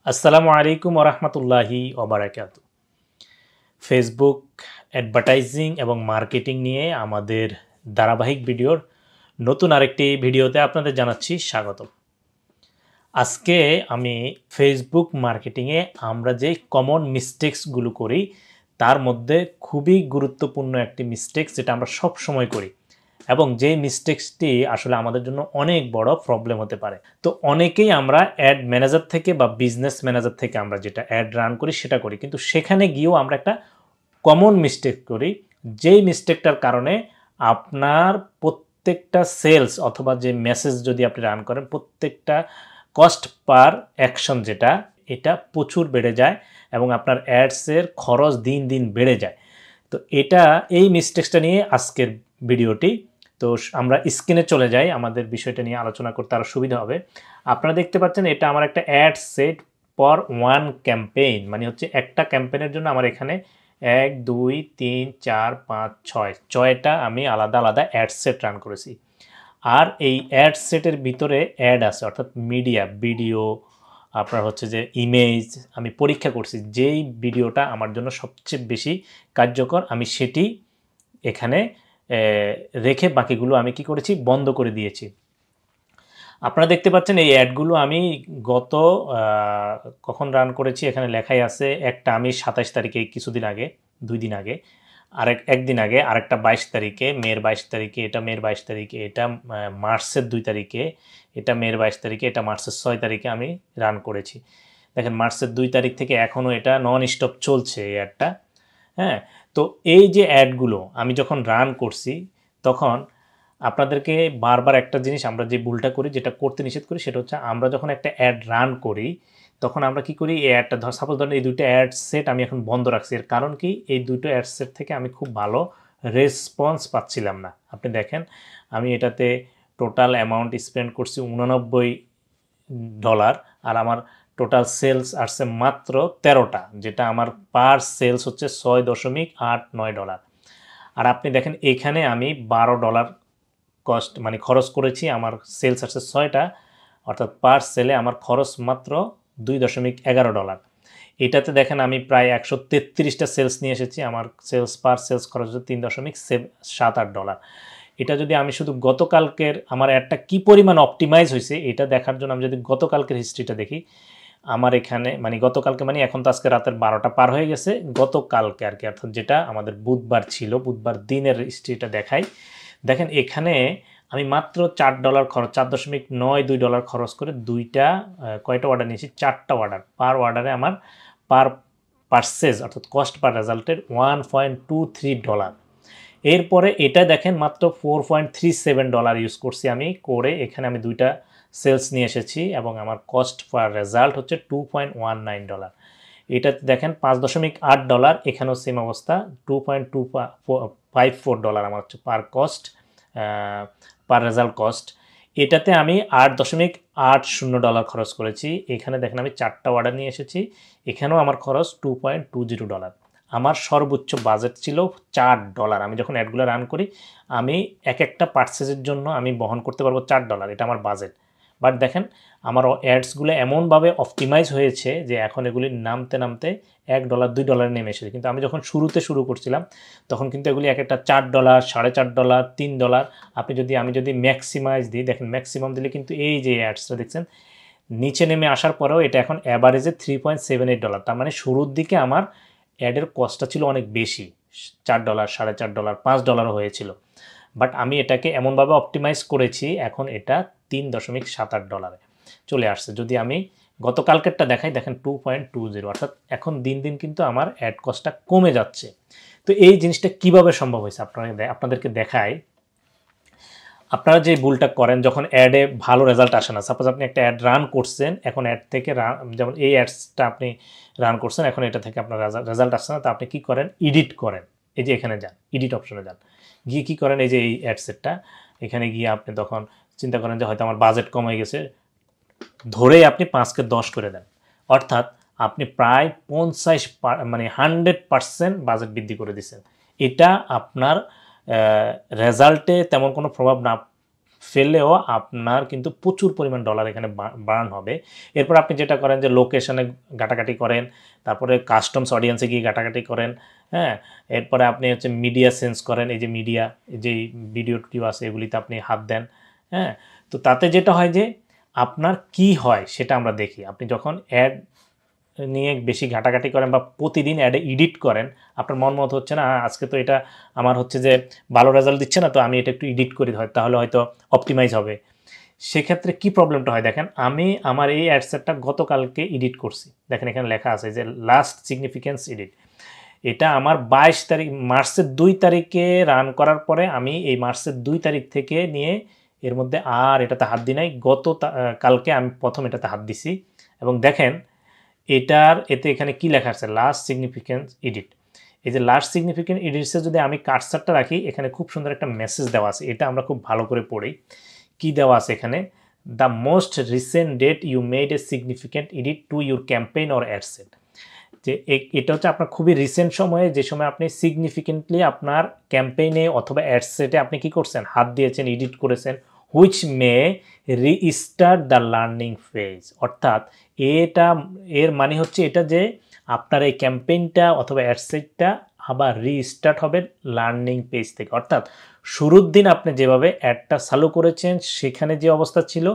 আসসালামু আলাইকুম ওরহমতুল্লাহি ওবারাকাতু। ফেসবুক অ্যাডভার্টাইজিং এবং মার্কেটিং নিয়ে আমাদের ধারাবাহিক ভিডিওর নতুন আরেকটি ভিডিওতে আপনাদের জানাচ্ছি স্বাগতম। আজকে আমি ফেসবুক মার্কেটিংয়ে আমরা যে কমন মিস্টেক্সগুলো করি তার মধ্যে খুবই গুরুত্বপূর্ণ একটি মিস্টেক্স যেটা আমরা সব সময় করি এবং যে মিস্টেক্সটি আসলে আমাদের জন্য অনেক বড় প্রবলেম হতে পারে। তো অনেকেই আমরা অ্যাড ম্যানেজার থেকে বা বিজনেস ম্যানেজার থেকে আমরা যেটা অ্যাড রান করি সেটা করি, কিন্তু সেখানে গিয়েও আমরা একটা কমন মিস্টেক করি, যেই মিস্টেকটার কারণে আপনার প্রত্যেকটা সেলস অথবা যে মেসেজ যদি আপনি রান করেন প্রত্যেকটা কস্ট পার অ্যাকশন যেটা এটা প্রচুর বেড়ে যায় এবং আপনার অ্যাডসের খরচ দিন দিন বেড়ে যায়। তো এই মিস্টেকসটা নিয়ে আজকের ভিডিওটি। তো আমরা স্ক্রিনে চলে যাই, আমাদের বিষয়টা নিয়ে আলোচনা করতে আরও সুবিধা হবে। আপনারা দেখতে পাচ্ছেন এটা আমার একটা অ্যাড সেট পর ওয়ান ক্যাম্পেইন, মানে হচ্ছে একটা ক্যাম্পেইনের জন্য আমার এখানে 1 2 3 4 5 6টা আমি আলাদা আলাদা অ্যাড সেট রান করেছি। আর এই অ্যাড সেটের ভিতরে অ্যাড আছে, অর্থাৎ মিডিয়া ভিডিও আপনার হচ্ছে যে ইমেজ আমি পরীক্ষা করছি যেই ভিডিওটা আমার জন্য সবচেয়ে বেশি কার্যকর আমি সেটি এখানে রেখে বাকিগুলো আমি কি করেছি বন্ধ করে দিয়েছি। আপনারা দেখতে পাচ্ছেন এই অ্যাডগুলো আমি গত কখন রান করেছি এখানে লেখাই আছে। একটা আমি 27 তারিখে কিছুদিন আগে 2 দিন আগে, একদিন আগে, আরেকটা 22 তারিখে, মের 22 তারিখে, এটা মের 22 তারিখে, এটা মার্চের 2 তারিখে, এটা মের 22 তারিখে, এটা মার্চের 6 তারিখে আমি রান করেছি। দেখেন মার্চের 2 তারিখ থেকে এখনও এটা নন স্টপ চলছে এই অ্যাডটা। হ্যাঁ, তো এই যে অ্যাডগুলো আমি যখন রান করছি তখন আপনাদেরকে বারবার একটা জিনিস আমরা যে ভুলটা করি, যেটা করতে নিষেধ করি, সেটা হচ্ছে আমরা যখন একটা অ্যাড রান করি তখন আমরা কি করি, এই অ্যাডটা সাপোজ ধরেন এই দুইটা অ্যাড সেট আমি এখন বন্ধ রাখছি। এর কারণ কি, এই দুটো অ্যাড সেট থেকে আমি খুব ভালো রেসপন্স পাচ্ছিলাম না। আপনি দেখেন আমি এটাতে টোটাল অ্যামাউন্ট স্পেন্ড করছি $89 আর আমার টোটাল সেলস আসছে মাত্র 13টা, যেটা আমার পার সেলস হচ্ছে $6.89। আর আপনি দেখেন এখানে আমি $12 কস্ট মানে খরচ করেছি, আমার সেলস আসছে 6টা, অর্থাৎ পার সেলে আমার খরচ মাত্র $2.11। এটাতে দেখেন আমি প্রায় 133টা সেলস নিয়ে এসেছি, আমার সেলস পার সেলস খরচ হচ্ছে $3.78। এটা যদি আমি শুধু গতকালকের আমার অ্যাডটা কী পরিমাণ অপটিমাইজ হয়েছে এটা দেখার জন্য আমি যদি গতকালকের হিস্ট্রিটা দেখি, আমার এখানে মানে গতকালকে মানে এখন তো আজকে রাতের 12টা পার হয়ে গেছে, গতকালকে আর কি, অর্থাৎ যেটা আমাদের বুধবার ছিল, বুধবার দিনের হিস্ট্রিটা দেখাই। দেখেন এখানে আমি মাত্র $4 খরচ, $4.92 খরচ করে দুইটা কয়টা অর্ডার নিয়েছি, 4টা অর্ডার। পার অর্ডারে আমার পার পারচেজ অর্থাৎ কস্ট পার রেজাল্টের $1.23। এরপরে এটা দেখেন মাত্র $4.37 ইউজ করছি আমি করে, এখানে আমি দুইটা সেলস নিয়ে এসেছি এবং আমার কস্ট পার রেজাল্ট হচ্ছে $2.19। এটাতে দেখেন $5.8, এখানেও সেম অবস্থা $2.254 আমার হচ্ছে পার কস্ট পার রেজাল্ট কস্ট। এটাতে আমি $8.80 খরচ করেছি। এখানে দেখেন আমি 4টা অর্ডার নিয়ে এসেছি, এখানেও আমার খরচ $2.20। আমার সর্বোচ্চ বাজেট ছিল $4। আমি যখন অ্যাডগুলো রান করি আমি একটা পার্সেসের জন্য আমি বহন করতে পারবো $4, এটা আমার বাজেট। বাট দেখেন আমার অ্যাডসগুলো এমনভাবে অপটিমাইজ হয়েছে যে এখন এগুলি নামতে নামতে $1 $2 নেমে এসেছে। কিন্তু আমি যখন শুরু করছিলাম তখন কিন্তু এগুলি একটা $4 $4.5 $3। আমি যদি ম্যাক্সিমাইজ দিই, দেখেন ম্যাক্সিমাম দিলে কিন্তু এই যে অ্যাডসটা দেখছেন নিচে নেমে আসার পরেও এটা এখন অ্যাভারেজে $3.78। তার মানে শুরুর দিকে আমার অ্যাডের কস্টটা ছিল অনেক বেশি, $4 $4.5 $5 হয়েছিল। বাট আমি এটাকে এমনভাবে অপটিমাইজ করেছি এখন এটা $3.78 চলে আসছে। যদি আমি গতকালকেরটা দেখাই, দেখেন 2.20, অর্থাৎ এখন দিন দিন কিন্তু আমার অ্যাড কস্টটা কমে যাচ্ছে। তো এই জিনিসটা কিভাবে সম্ভব হয়েছে আপনাদেরকে দেখাই। আপনারা যে ভুলটা করেন যখন অ্যাডে ভালো রেজাল্ট আসে না, সাপোজ আপনি একটা অ্যাড রান করছেন, এখন অ্যাড থেকে যেমন এই অ্যাডসটা আপনি রান করছেন, এখন এটা থেকে আপনার রেজাল্ট আসছে না, তো আপনি কী করেন, এডিট করেন। এই যে এখানে যান, এডিট অপশনে যান, গিয়ে কী করেন, এই যে এই অ্যাডসেটটা এখানে গিয়ে আপনি তখন চিন্তা করেন যে হয়তো আমার বাজেট কমে গেছে, ধরেই আপনি 5কে 10 করে দেন, অর্থাৎ আপনি প্রায় 50 মানে 100% বাজেট বৃদ্ধি করে দিচ্ছেন। এটা আপনার রেজাল্টে তেমন কোনো প্রভাব না ফেললেও আপনার কিন্তু প্রচুর পরিমাণ ডলার এখানে বার্ন হবে। এরপর আপনি যেটা করেন যে লোকেশনে ঘাটাঘাটি করেন, তারপরে কাস্টমস অডিয়েন্সে গিয়ে ঘাটাঘাটি করেন, হ্যাঁ? এরপরে আপনি হচ্ছে মিডিয়া সেন্স করেন, এই যে মিডিয়া, যেই ভিডিও টিডিও আছে এগুলিতে আপনি হাত দেন, হ্যাঁ? তো তাতে যেটা হয় যে আপনার কি হয় সেটা আমরা দেখি। আপনি যখন অ্যাড নিয়ে বেশি ঘাটাঘাটি করেন বা প্রতিদিন অ্যাডে এডিট করেন, আপনার মন মতো হচ্ছে না, আজকে তো এটা আমার হচ্ছে যে ভালো রেজাল্ট দিচ্ছে না, তো আমি এটা একটু এডিট করি, তাহলে হয়তো অপটিমাইজ হবে। সেক্ষেত্রে কি প্রবলেমটা হয় দেখেন, আমি আমার এই অ্যাডসেটটা গতকালকে এডিট করছি, দেখেন এখানে লেখা আছে যে লাস্ট সিগনিফিক্যান্স এডিট। এটা আমার 22 তারিখ, মার্চের 2 তারিখে রান করার পরে আমি এই মার্চের 2 তারিখ থেকে নিয়ে এর মধ্যে আর এটাতে হাত দিই নাই। কালকে আমি প্রথম এটাতে হাত দিছি এবং দেখেন এতে এখানে কি লেখা আছে, লাস্ট সিগনিফিক্যান্স এডিট। এই যে লাস্ট সিগনিফিক্যান্ট এডিটসে যদি আমি কার্সারটা রাখি, এখানে খুব সুন্দর একটা মেসেজ দেওয়া আছে, এটা আমরা খুব ভালো করে পড়ি। কি দেওয়া আছে এখানে, the most recent date you made a significant edit to your campaign or ad set. যে এটা হচ্ছে আপনার খুবই রিসেন্ট সময়ে, যে সময় আপনি সিগনিফিকেন্টলি আপনার ক্যাম্পেইনে অথবা অ্যাডসেটে আপনি কি করছেন, হাত দিয়েছেন, এডিট করেছেন, which may restart the learning phase. অর্থাৎ এর মানে হচ্ছে এটা যে আপনার এই ক্যাম্পেইনটা অথবা অ্যাডসেটটা আবার রিস্টার্ট হবে লার্নিং পেজ থেকে। অর্থাৎ শুরুর দিন আপনি যেভাবে অ্যাডটা চালু করেছেন সেখানে যে অবস্থা ছিল,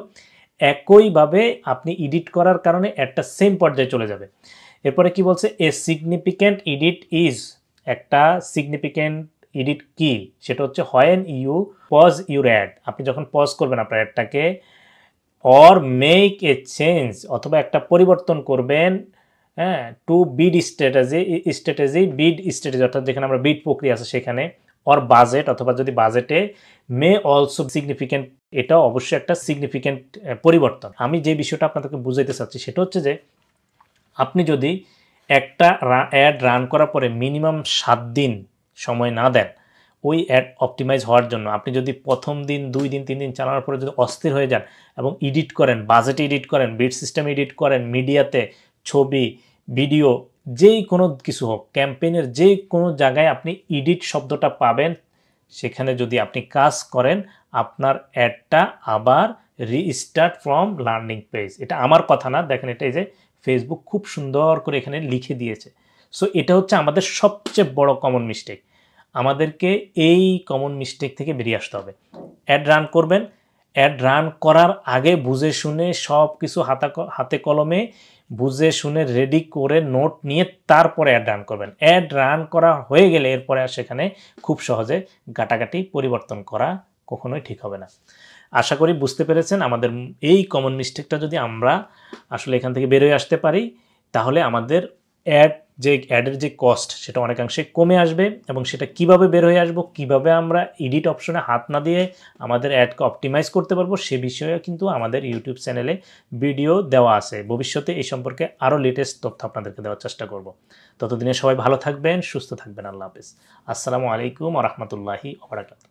একইভাবে আপনি এডিট করার কারণে অ্যাডটা সেম পর্যায়ে চলে যাবে। এরপরে কি বলছে, এ সিগনিফিক্যান্ট এডিট ইজ, একটা সিগনিফিক্যান্ট এডিট কি, সেটা হচ্ছে when you pause your ad, আপনি যখন পজ করবেন আপনার অ্যাডটাকে, অর মেক এ চেঞ্জ, অথবা একটা পরিবর্তন করবেন, হ্যাঁ, টু বিড স্ট্র্যাটেজি, অর্থাৎ যেখানে আমরা বিড প্রক্রিয়া আছে সেখানে, অর বাজেট, অথবা যদি বাজেটে, মে অলসো সিগনিফিক্যান্ট, এটা অবশ্যই একটা সিগনিফিক্যান্ট পরিবর্তন। আমি যে বিষয়টা আপনাদেরকে বুঝাইতে চাচ্ছি সেটা হচ্ছে যে আপনি যদি একটা অ্যাড রান করার পরে মিনিমাম 7 দিন সময় না দেন ওই অ্যাড অপটিমাইজ হওয়ার জন্য, আপনি যদি প্রথম দিন 2 দিন 3 দিন চালানোর পরে যদি অস্থির হয়ে যান এবং এডিট করেন, বাজেটে এডিট করেন, বিড সিস্টেম এডিট করেন, মিডিয়াতে ছবি, ভিডিও, যেই কোনো কিছু হোক, ক্যাম্পেইনের যে কোনো জায়গায় আপনি এডিট শব্দটা পাবেন, সেখানে যদি আপনি কাজ করেন, আপনার অ্যাডটা আবার রিস্টার্ট ফ্রম লার্নিং পেজ। এটা আমার কথা না, দেখেন এটা এই যে ফেসবুক খুব সুন্দর করে এখানে লিখে দিয়েছে। সো এটা হচ্ছে আমাদের সবচেয়ে বড় কমন মিস্টেক। আমাদেরকে এই কমন মিস্টেক থেকে বেরিয়ে আসতে হবে। অ্যাড রান করবেন, অ্যাড রান করার আগে বুঝে শুনে সব কিছু হাতে কলমে বুঝে শুনে রেডি করে নোট নিয়ে তারপরে অ্যাড রান করবেন। অ্যাড রান করা হয়ে গেলে এরপরে আর সেখানে খুব সহজে ঘাটাঘাটি পরিবর্তন করা কখনোই ঠিক হবে না। আশা করি বুঝতে পেরেছেন। আমাদের এই কমন মিস্টেকটা যদি আমরা আসলে এখান থেকে বেরোয় আসতে পারি, তাহলে আমাদের অ্যাডের যে কস্ট সেটা অনেকাংশে কমে আসবে। এবং সেটা কিভাবে বের হয়ে আসবো, কিভাবে আমরা এডিট অপশনে হাত না দিয়ে আমাদের অ্যাডকে অপটিমাইজ করতে পারবো, সে বিষয়ে কিন্তু আমাদের ইউটিউব চ্যানেলে ভিডিও দেওয়া আছে। ভবিষ্যতে এই সম্পর্কে আরও লেটেস্ট তথ্য আপনাদেরকে দেওয়ার চেষ্টা করব। ততদিনে সবাই ভালো থাকবেন, সুস্থ থাকবেন। আল্লাহ হাফেজ। আসসালামু আলাইকুম ওয়া রাহমাতুল্লাহি ওয়া বারাকাতুহু।